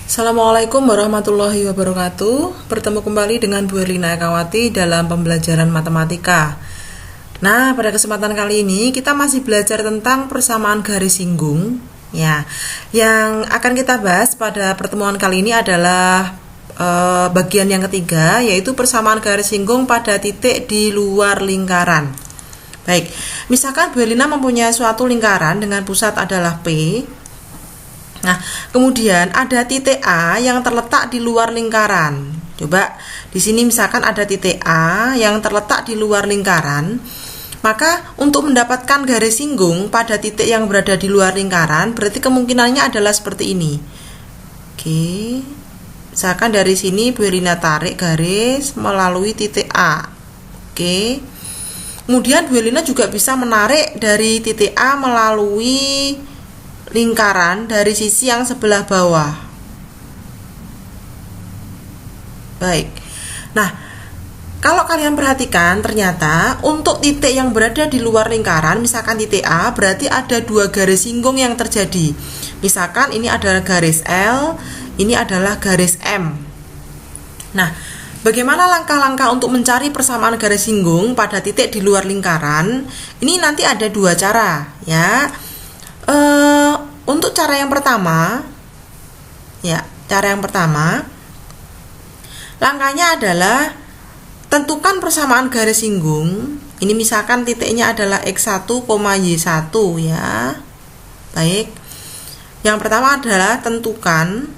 Assalamualaikum warahmatullahi wabarakatuh. Bertemu kembali dengan Bu Erlina Ekawati dalam pembelajaran matematika. Nah, pada kesempatan kali ini kita masih belajar tentang persamaan garis singgung. Ya, yang akan kita bahas pada pertemuan kali ini adalah bagian yang ketiga, yaitu persamaan garis singgung pada titik di luar lingkaran. Baik, misalkan Bu Erlina mempunyai suatu lingkaran dengan pusat adalah P. Nah, kemudian ada titik A yang terletak di luar lingkaran. Coba di sini misalkan ada titik A yang terletak di luar lingkaran. Maka untuk mendapatkan garis singgung pada titik yang berada di luar lingkaran, berarti kemungkinannya adalah seperti ini. Oke. Misalkan dari sini Bu Erlina tarik garis melalui titik A. Oke. Kemudian Bu Erlina juga bisa menarik dari titik A melalui lingkaran dari sisi yang sebelah bawah. Baik. Nah, kalau kalian perhatikan, ternyata untuk titik yang berada di luar lingkaran, misalkan titik A, berarti ada dua garis singgung yang terjadi. Misalkan ini adalah garis L, ini adalah garis M. Nah, bagaimana langkah-langkah untuk mencari persamaan garis singgung pada titik di luar lingkaran? Ini nanti ada dua cara, ya. Untuk cara yang pertama, langkahnya adalah tentukan persamaan garis singgung. Ini misalkan titiknya adalah X1, Y1 ya. Baik. Yang pertama adalah tentukan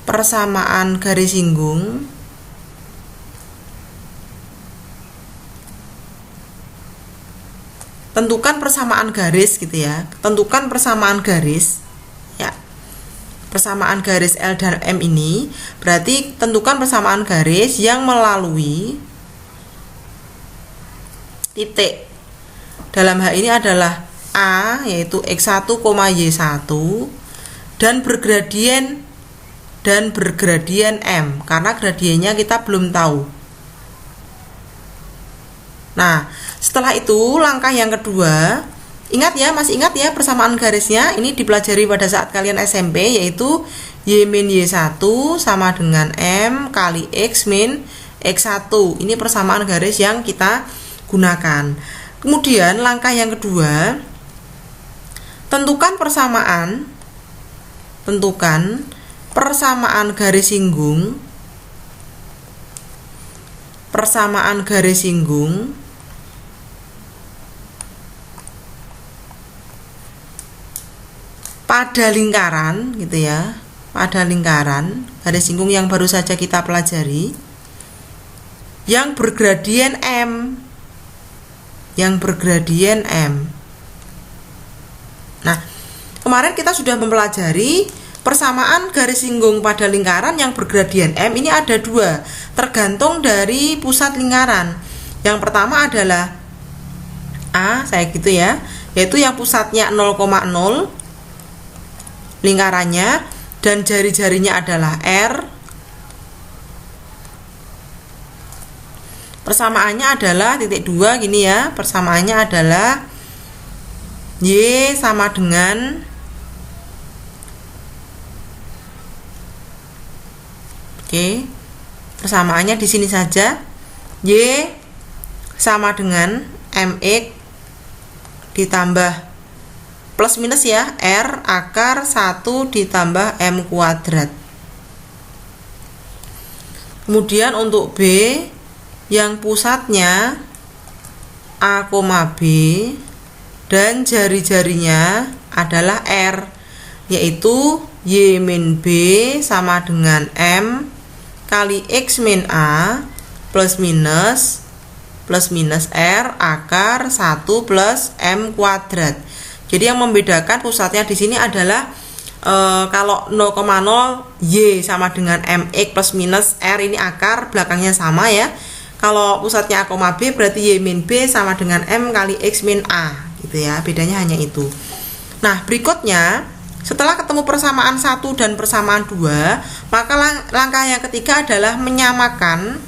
persamaan garis singgung tentukan persamaan garis gitu ya. Tentukan persamaan garis ya. Persamaan garis L dan M ini berarti tentukan persamaan garis yang melalui titik. Dalam hal ini adalah A, yaitu X1, Y1 dan bergradien M, karena gradiennya kita belum tahu. Nah, setelah itu langkah yang kedua, masih ingat ya persamaan garisnya, ini dipelajari pada saat kalian SMP, yaitu Y min Y1 sama dengan M kali X min X1. Ini persamaan garis yang kita gunakan. Kemudian langkah yang kedua, tentukan persamaan garis singgung pada lingkaran gitu ya, pada lingkaran garis singgung yang baru saja kita pelajari yang bergradien M. Nah, kemarin kita sudah mempelajari persamaan garis singgung pada lingkaran yang bergradien M. Ini ada dua, tergantung dari pusat lingkaran. Yang pertama adalah A, yaitu yang pusatnya 0,0 lingkarannya dan jari-jarinya adalah R. Persamaannya adalah titik 2 gini ya. Persamaannya adalah Y sama dengan persamaannya di sini saja. Y sama dengan MX ditambah plus minus ya, R akar 1 ditambah M kuadrat. Kemudian untuk B yang pusatnya A, B dan jari-jarinya adalah R, yaitu Y min B sama dengan M kali X min A plus minus R akar 1 plus M kuadrat. Jadi yang membedakan pusatnya di sini adalah kalau 0,0 Y sama dengan MX plus minus R, ini akar belakangnya sama ya. Kalau pusatnya A, B berarti Y min B sama dengan M kali X min A gitu ya. Bedanya hanya itu. Nah, berikutnya setelah ketemu persamaan 1 dan persamaan 2, maka langkah yang ketiga adalah menyamakan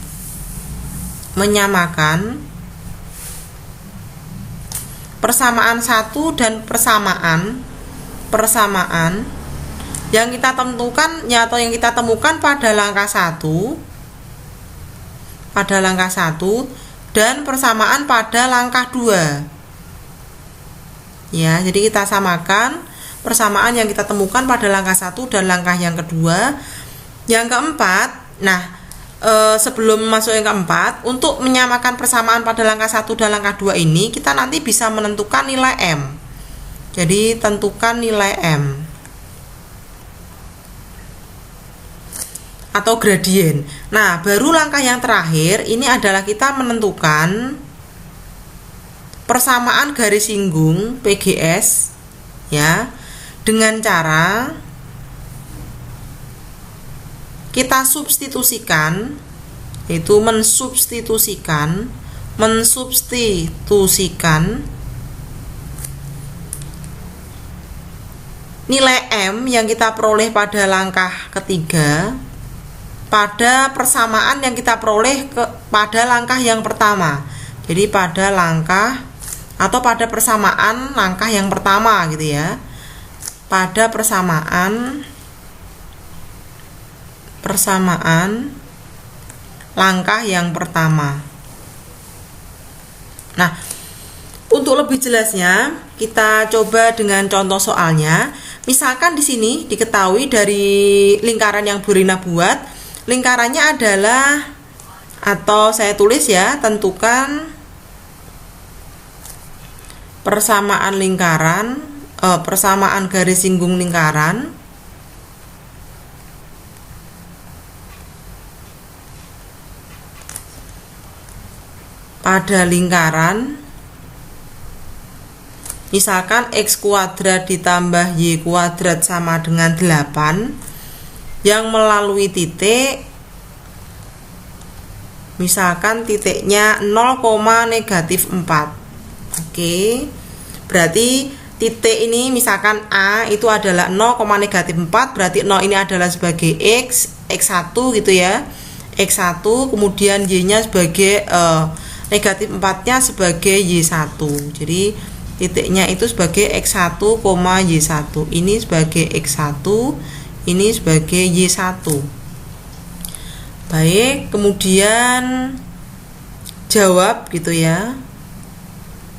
persamaan 1 dan persamaan yang kita tentukan atau yang kita temukan pada langkah 1 dan persamaan pada langkah 2. Ya, jadi kita samakan persamaan yang kita temukan pada langkah 1 dan langkah yang kedua. Yang keempat, nah sebelum masuk yang keempat, untuk menyamakan persamaan pada langkah 1 dan langkah 2 ini, kita nanti bisa menentukan nilai M. Jadi tentukan nilai M atau gradien. Nah, baru langkah yang terakhir ini adalah kita menentukan persamaan garis singgung PGS ya, dengan cara kita substitusikan, yaitu mensubstitusikan nilai M yang kita peroleh pada langkah ketiga pada persamaan yang kita peroleh pada langkah yang pertama. Jadi pada langkah atau pada persamaan langkah yang pertama gitu ya. Pada persamaan langkah yang pertama. Nah, untuk lebih jelasnya kita coba dengan contoh soalnya. Misalkan di sini diketahui dari lingkaran yang Bu Rina buat, lingkarannya adalah, atau saya tulis ya, tentukan persamaan lingkaran, persamaan garis singgung lingkaran pada lingkaran, misalkan x kuadrat ditambah y kuadrat sama dengan 8, yang melalui titik, misalkan titiknya 0,-4. Oke, berarti titik ini misalkan A itu adalah 0,-4, berarti 0 ini adalah sebagai x1 gitu ya, x1, kemudian y nya sebagai negatif 4 nya sebagai y1. Jadi titiknya itu sebagai x1, y1, ini sebagai x1, ini sebagai y1. Baik, kemudian jawab gitu ya.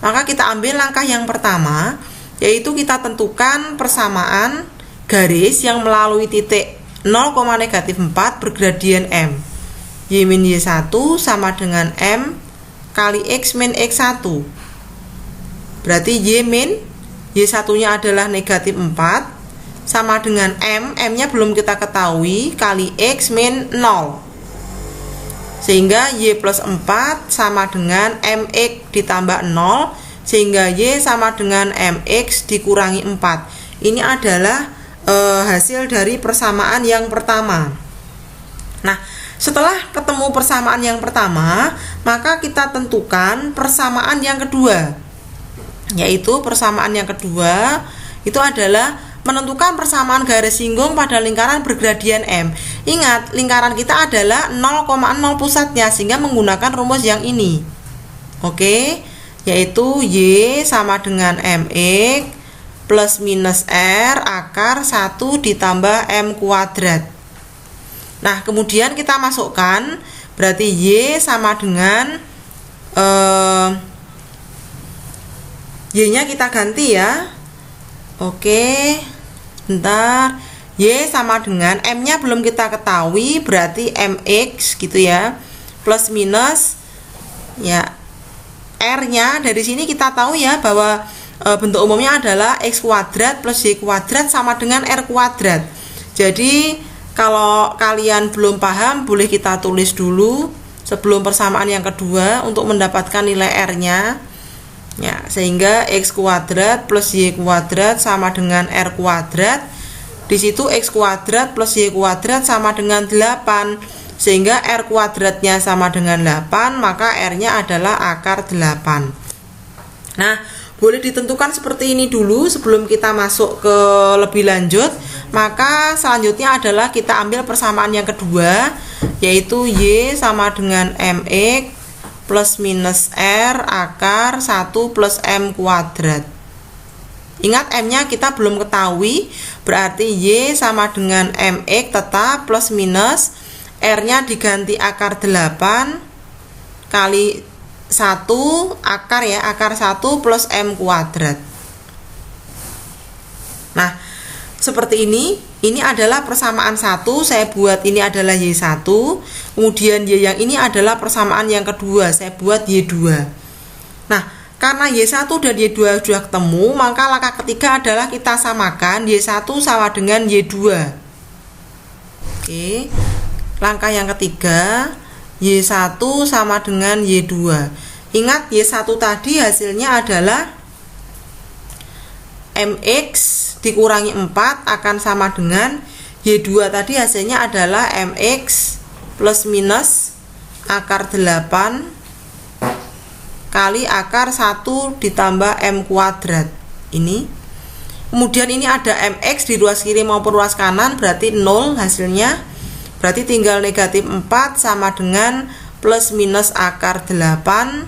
Maka kita ambil langkah yang pertama, yaitu kita tentukan persamaan garis yang melalui titik 0,-4 bergradien M. Y min y1 sama dengan M kali x min x1. Berarti y min y1 nya adalah negatif 4 sama dengan M nya belum kita ketahui, kali x min 0, sehingga y plus 4 sama dengan mx ditambah 0, sehingga y sama dengan mx dikurangi 4. Ini adalah hasil dari persamaan yang pertama. Nah, setelah ketemu persamaan yang pertama, maka kita tentukan persamaan yang kedua, yaitu persamaan yang kedua itu adalah menentukan persamaan garis singgung pada lingkaran bergradien M. Ingat, lingkaran kita adalah 0,0 pusatnya, sehingga menggunakan rumus yang ini. Oke, yaitu Y sama dengan MX plus minus R akar 1 ditambah M kuadrat. Nah, kemudian kita masukkan, berarti Y sama dengan Y nya kita ganti ya. Oke, bentar. Y sama dengan M nya belum kita ketahui, berarti MX gitu ya, plus minus ya R nya. Dari sini kita tahu ya bahwa bentuk umumnya adalah X kuadrat plus Y kuadrat sama dengan R kuadrat. Jadi kalau kalian belum paham, boleh kita tulis dulu sebelum persamaan yang kedua untuk mendapatkan nilai R nya ya, sehingga X kuadrat plus Y kuadrat sama dengan R kuadrat. Di situ X kuadrat plus Y kuadrat sama dengan 8, sehingga R kuadratnya sama dengan 8, maka R nya adalah akar 8. Nah, boleh ditentukan seperti ini dulu sebelum kita masuk ke lebih lanjut. Maka selanjutnya adalah kita ambil persamaan yang kedua, yaitu Y sama dengan MX plus minus R akar 1 plus M kuadrat. Ingat M-nya kita belum ketahui, berarti Y sama dengan MX tetap plus minus R-nya diganti akar 8 kali 1 akar ya, akar 1 plus M kuadrat. Nah, seperti ini adalah persamaan 1, saya buat ini adalah Y1, kemudian Y yang ini adalah persamaan yang kedua, saya buat Y2. Nah, karena Y1 dan Y2 sudah ketemu, maka langkah ketiga adalah kita samakan Y1 sama dengan Y2. Oke, langkah yang ketiga, Y1 sama dengan Y2. Ingat, Y1 tadi hasilnya adalah MX dikurangi 4 akan sama dengan Y2 tadi hasilnya adalah MX plus minus akar 8 kali akar 1 ditambah M kuadrat. Ini. Kemudian ini ada MX di ruas kiri maupun ruas kanan, berarti 0 hasilnya. Berarti tinggal negatif 4 sama dengan plus minus akar 8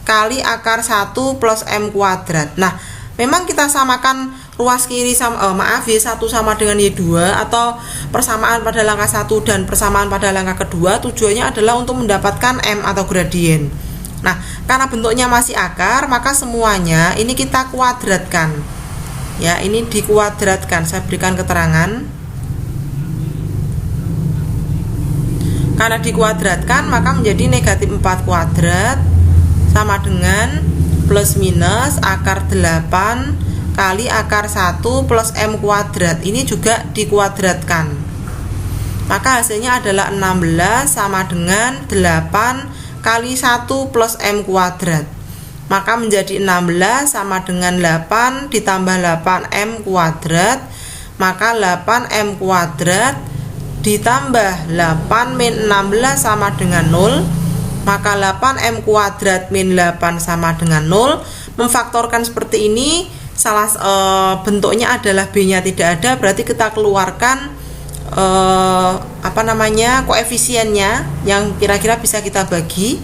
kali akar 1 plus M kuadrat. Nah, memang kita samakan ruas kiri sama Y1 sama dengan Y2 atau persamaan pada langkah 1 dan persamaan pada langkah kedua, tujuannya adalah untuk mendapatkan M atau gradien. Nah, karena bentuknya masih akar, maka semuanya ini kita kuadratkan. Ya, ini dikuadratkan. Saya berikan keterangan. Karena dikuadratkan, maka menjadi negatif 4 kuadrat sama dengan plus minus akar 8 kali akar 1 plus M kuadrat. Ini juga dikuadratkan. Maka hasilnya adalah 16 sama dengan 8 kali 1 plus M kuadrat. Maka menjadi 16 sama dengan 8 ditambah 8M kuadrat. Maka 8M kuadrat ditambah 8 min 16 sama dengan 0. Maka 8M kuadrat min 8 sama dengan 0. Memfaktorkan seperti ini, bentuknya adalah B-nya tidak ada, berarti kita keluarkan koefisiennya yang kira-kira bisa kita bagi.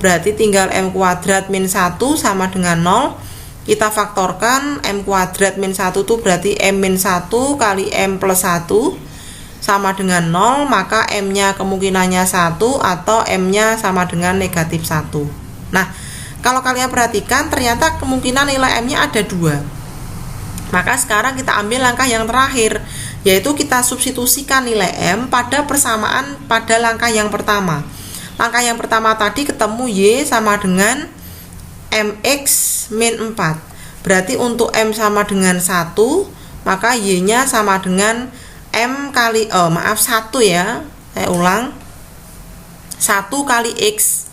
Berarti tinggal M kuadrat min 1 sama dengan 0. Kita faktorkan M kuadrat min 1 itu berarti M min 1 kali M plus 1 sama dengan 0. Maka M-nya kemungkinannya 1 atau M-nya sama dengan negatif 1. Nah, kalau kalian perhatikan ternyata kemungkinan nilai M-nya ada 2. Maka sekarang kita ambil langkah yang terakhir, yaitu kita substitusikan nilai M pada persamaan pada langkah yang pertama. Langkah yang pertama tadi ketemu Y sama dengan MX min 4. Berarti untuk M sama dengan 1, maka Y-nya sama dengan M kali 1 ya. Saya ulang. 1 kali X.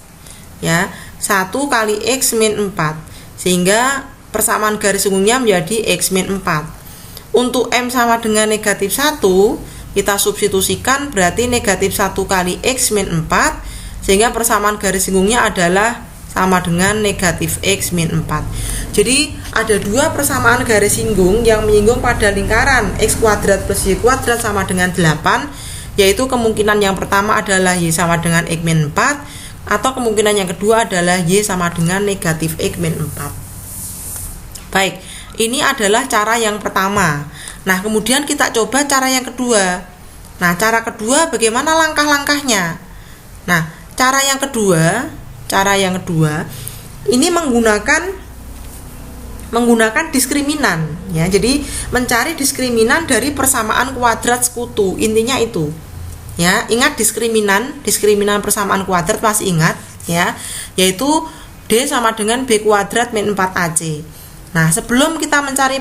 Ya, 1 kali X min 4. Sehingga persamaan garis singgungnya menjadi X min 4. Untuk M sama dengan negatif 1, kita substitusikan berarti negatif 1 kali X min 4, sehingga persamaan garis singgungnya adalah sama dengan negatif X min 4. Jadi ada dua persamaan garis singgung yang menyinggung pada lingkaran X kuadrat plus Y kuadrat sama dengan 8, yaitu kemungkinan yang pertama adalah Y sama dengan X min 4, atau kemungkinan yang kedua adalah Y sama dengan negatif X min 4. Baik, ini adalah cara yang pertama. Nah, kemudian kita coba cara yang kedua. Nah, cara kedua bagaimana langkah-langkahnya? Nah, cara yang kedua ini menggunakan diskriminan ya. Jadi mencari diskriminan dari persamaan kuadrat sekutu. Intinya itu. Ya, ingat diskriminan persamaan kuadrat masih ingat ya, yaitu D sama dengan B kuadrat min 4AC. Nah, sebelum kita mencari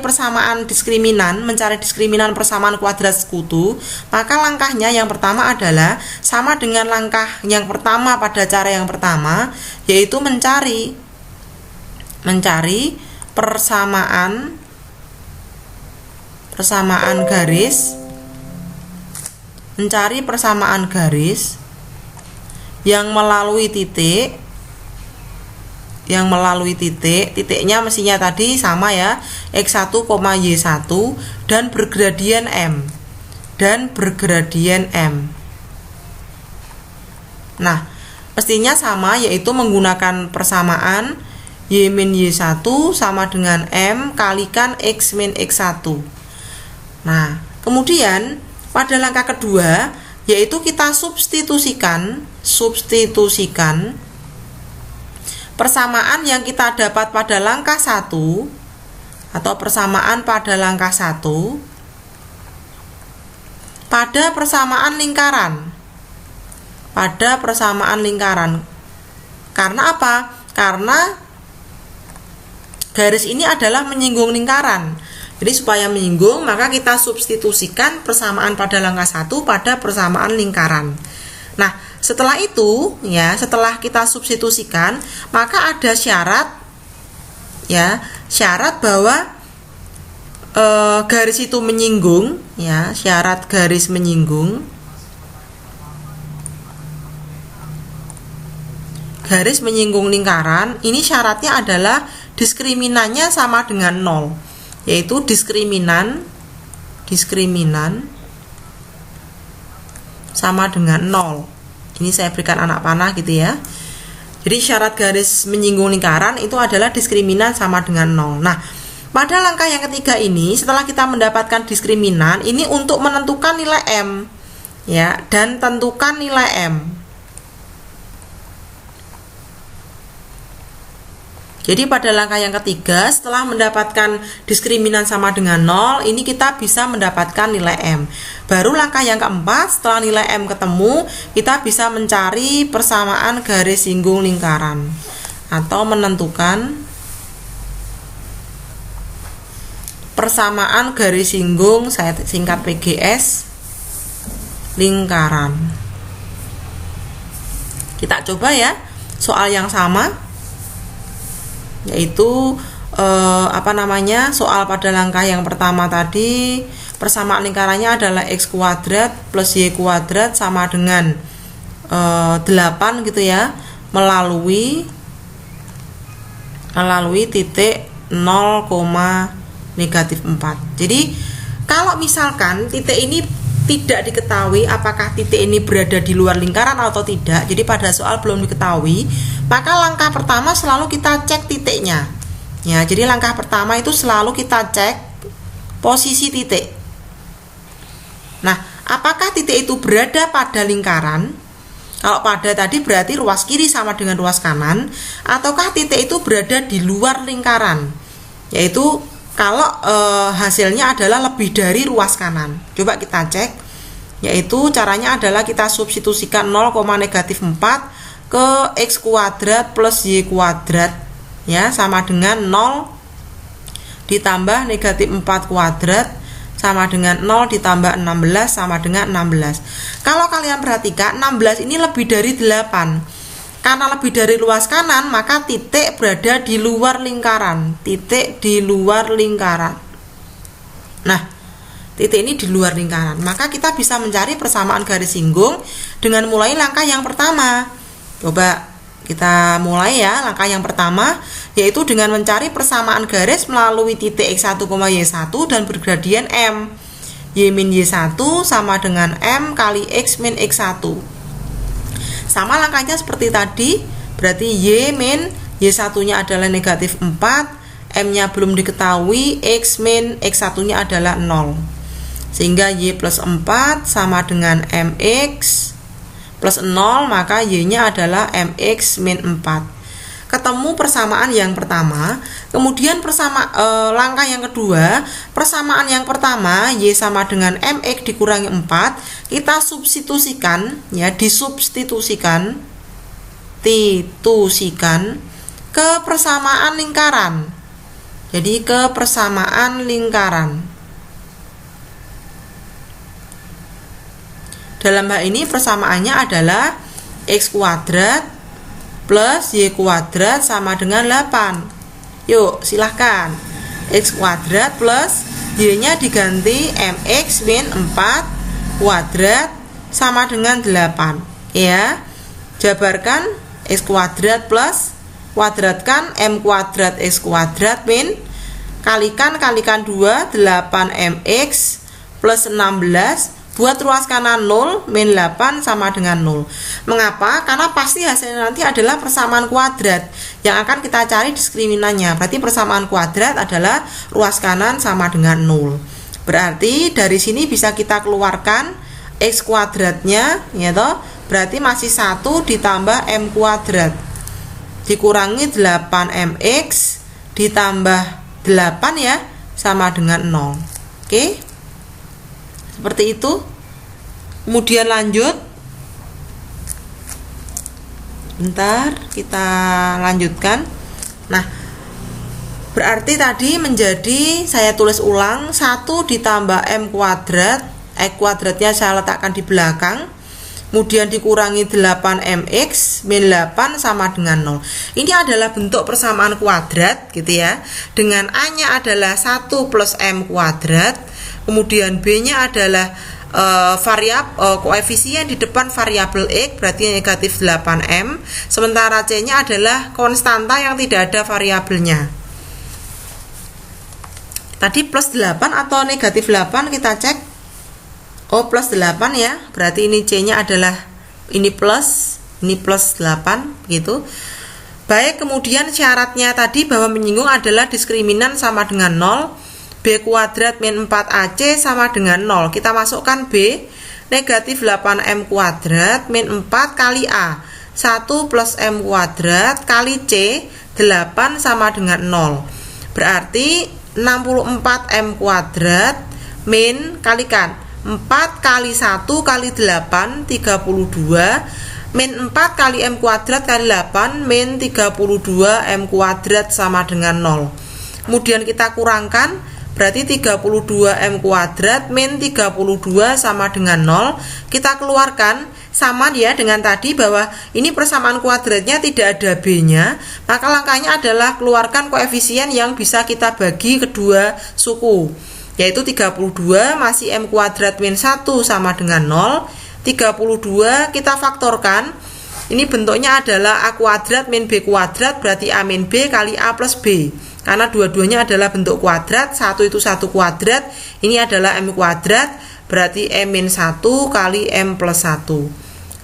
diskriminan persamaan kuadrat sekutu, maka langkahnya yang pertama adalah sama dengan langkah yang pertama pada cara yang pertama, yaitu mencari persamaan garis yang melalui titiknya mestinya tadi sama ya, X1, Y1 dan bergradien M. Nah, mestinya sama, yaitu menggunakan persamaan Y min Y1 sama dengan M kalikan X min X1. Nah, kemudian pada langkah kedua, yaitu kita substitusikan persamaan yang kita dapat pada langkah 1 atau persamaan pada langkah 1 pada persamaan lingkaran. Karena apa? Karena garis ini adalah menyinggung lingkaran. Jadi supaya menyinggung, maka kita substitusikan persamaan pada langkah 1 pada persamaan lingkaran. Nah, setelah itu, ya, setelah kita substitusikan, maka ada syarat, ya, syarat bahwa garis itu menyinggung, ya, syarat garis menyinggung. Garis menyinggung lingkaran, ini syaratnya adalah diskriminannya sama dengan 0, yaitu diskriminan sama dengan 0. Ini saya berikan anak panah gitu ya. Jadi syarat garis menyinggung lingkaran itu adalah diskriminan sama dengan 0. Nah, pada langkah yang ketiga ini, setelah kita mendapatkan diskriminan, ini untuk menentukan nilai M, ya, dan tentukan nilai M. Jadi pada langkah yang ketiga, setelah mendapatkan diskriminan sama dengan 0, ini kita bisa mendapatkan nilai M. Baru langkah yang keempat, setelah nilai M ketemu, kita bisa mencari persamaan garis singgung lingkaran atau menentukan persamaan garis singgung, saya singkat PGS, lingkaran. Kita coba ya, soal yang sama, yaitu soal pada langkah yang pertama tadi, persamaan lingkarannya adalah X kuadrat plus Y kuadrat sama dengan 8 gitu ya, melalui titik 0,-4. Jadi kalau misalkan titik ini tidak diketahui apakah titik ini berada di luar lingkaran atau tidak, jadi pada soal belum diketahui, maka langkah pertama selalu kita cek titiknya. Ya, jadi langkah pertama itu selalu kita cek posisi titik. Nah, apakah titik itu berada pada lingkaran? Kalau pada tadi berarti ruas kiri sama dengan ruas kanan, ataukah titik itu berada di luar lingkaran? Yaitu kalau hasilnya adalah lebih dari ruas kanan. Coba kita cek, yaitu caranya adalah kita substitusikan 0,-4 ke X kuadrat plus Y kuadrat, ya, sama dengan 0 ditambah -4 kuadrat sama dengan 0 ditambah 16 sama dengan 16. Kalau kalian perhatikan, 16 ini lebih dari 8. Karena lebih dari luas kanan, maka titik berada di luar lingkaran. Titik di luar lingkaran. Nah, titik ini di luar lingkaran. Maka kita bisa mencari persamaan garis singgung dengan mulai langkah yang pertama. Coba kita mulai ya, langkah yang pertama, yaitu dengan mencari persamaan garis melalui titik X1, Y1 dan bergradian M. Y min Y1 sama dengan M kali X min X1. Sama langkahnya seperti tadi, berarti Y min Y1 nya adalah -4, M nya belum diketahui, X min X1 nya adalah 0, sehingga Y plus 4 sama dengan MX plus 0, maka Y nya adalah MX min 4. Ketemu persamaan yang pertama. Kemudian langkah yang kedua, persamaan yang pertama Y sama dengan MX dikurangi 4, kita substitusikan ya, disubstitusikan ke persamaan lingkaran. Jadi ke persamaan lingkaran. Dalam hal ini persamaannya adalah X kuadrat plus Y kuadrat sama dengan 8. Yuk, silahkan. X kuadrat plus Y nya diganti MX min 4 kuadrat sama dengan 8. Ya, jabarkan X kuadrat plus kuadratkan M kuadrat X kuadrat min kalikan 2 8MX plus 16 Buat ruas kanan 0, min 8 sama dengan 0. Mengapa? Karena pasti hasilnya nanti adalah persamaan kuadrat. Yang akan kita cari diskriminan-nya. Berarti persamaan kuadrat adalah ruas kanan sama dengan 0. Berarti dari sini bisa kita keluarkan X kuadratnya, ya toh. Berarti masih 1 ditambah M kuadrat. Dikurangi 8MX ditambah 8 ya, sama dengan 0. Oke. Seperti itu. Kemudian lanjut. Bentar, kita lanjutkan. Nah, berarti tadi menjadi, saya tulis ulang, 1 ditambah M kuadrat, X kuadratnya saya letakkan di belakang, kemudian dikurangi 8MX min 8 sama dengan 0. Ini adalah bentuk persamaan kuadrat gitu ya. Dengan A-nya adalah 1 plus M kuadrat, kemudian B-nya adalah koefisien di depan variabel X, berarti negatif 8M, sementara C-nya adalah konstanta yang tidak ada variabelnya. Tadi plus 8 atau negatif 8, kita cek. Oh, plus 8 ya, berarti ini C-nya adalah ini plus 8 gitu. Baik, kemudian syaratnya tadi bahwa menyinggung adalah diskriminan sama dengan 0. B kuadrat min 4AC sama dengan 0. Kita masukkan B, negatif 8M kuadrat min 4 kali A, 1 plus M kuadrat kali C, 8 sama dengan 0. Berarti 64M kuadrat min, kalikan 4 kali 1 kali 8, 32, min 4 kali M kuadrat kali 8, min 32 M kuadrat sama dengan 0. Kemudian kita kurangkan, berarti 32 M kuadrat min 32 sama dengan 0. Kita keluarkan, sama ya dengan tadi bahwa ini persamaan kuadratnya tidak ada B-nya. Maka langkahnya adalah keluarkan koefisien yang bisa kita bagi kedua suku, yaitu 32 masih M kuadrat min 1 sama dengan 0. 32 kita faktorkan. Ini bentuknya adalah A kuadrat min B kuadrat, berarti A min B kali A plus B. Karena dua-duanya adalah bentuk kuadrat, satu itu 1 kuadrat, ini adalah M kuadrat, berarti M min 1 kali M plus 1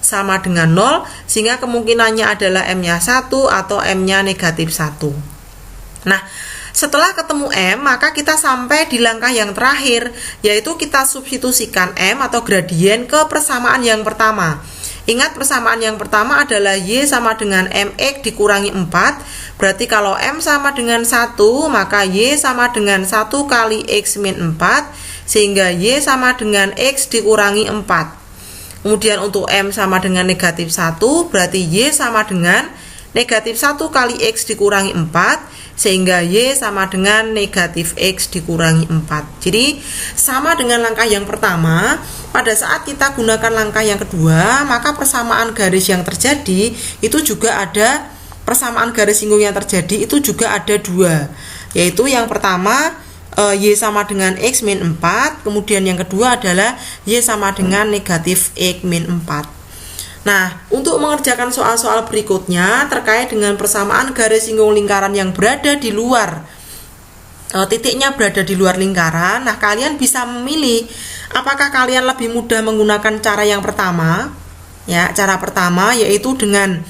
sama dengan 0, sehingga kemungkinannya adalah M-nya 1 atau M-nya negatif 1. Nah, setelah ketemu M, maka kita sampai di langkah yang terakhir, yaitu kita substitusikan M atau gradien ke persamaan yang pertama. Ingat, persamaan yang pertama adalah Y sama dengan MX dikurangi 4. Berarti kalau M sama dengan 1, maka Y sama dengan 1 kali X min 4. Sehingga Y sama dengan X dikurangi 4. Kemudian untuk M sama dengan negatif 1, berarti Y sama dengan negatif 1 kali X dikurangi 4. Sehingga Y sama dengan negatif X dikurangi 4. Jadi sama dengan langkah yang pertama. Pada saat kita gunakan langkah yang kedua, maka persamaan garis yang terjadi itu juga ada, persamaan garis singgung yang terjadi itu juga ada dua, yaitu yang pertama Y sama dengan X min 4, kemudian yang kedua adalah Y sama dengan negatif X min 4. Nah, untuk mengerjakan soal-soal berikutnya terkait dengan persamaan garis singgung lingkaran yang berada di luar, titiknya berada di luar lingkaran. Nah, kalian bisa memilih apakah kalian lebih mudah menggunakan cara yang pertama, ya, cara pertama yaitu dengan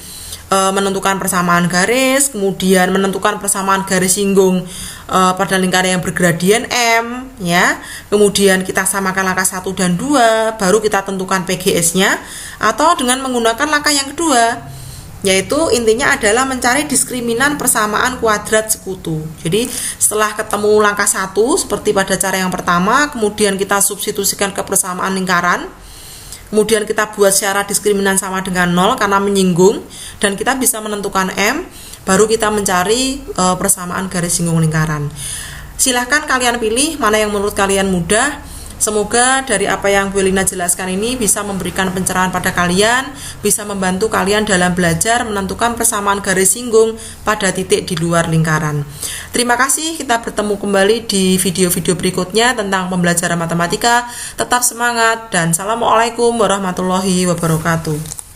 menentukan persamaan garis, kemudian menentukan persamaan garis singgung pada lingkaran yang bergradien M, ya. Kemudian kita samakan langkah 1 dan 2, baru kita tentukan PGS-nya, atau dengan menggunakan langkah yang kedua, yaitu intinya adalah mencari diskriminan persamaan kuadrat sekutu. Jadi setelah ketemu langkah 1 seperti pada cara yang pertama, kemudian kita substitusikan ke persamaan lingkaran, kemudian kita buat secara diskriminan sama dengan 0 karena menyinggung, dan kita bisa menentukan M, baru kita mencari persamaan garis singgung lingkaran. Silahkan kalian pilih mana yang menurut kalian mudah. Semoga dari apa yang Bu Elina jelaskan ini bisa memberikan pencerahan pada kalian, bisa membantu kalian dalam belajar menentukan persamaan garis singgung pada titik di luar lingkaran. Terima kasih, kita bertemu kembali di video-video berikutnya tentang pembelajaran matematika. Tetap semangat dan Assalamualaikum warahmatullahi wabarakatuh.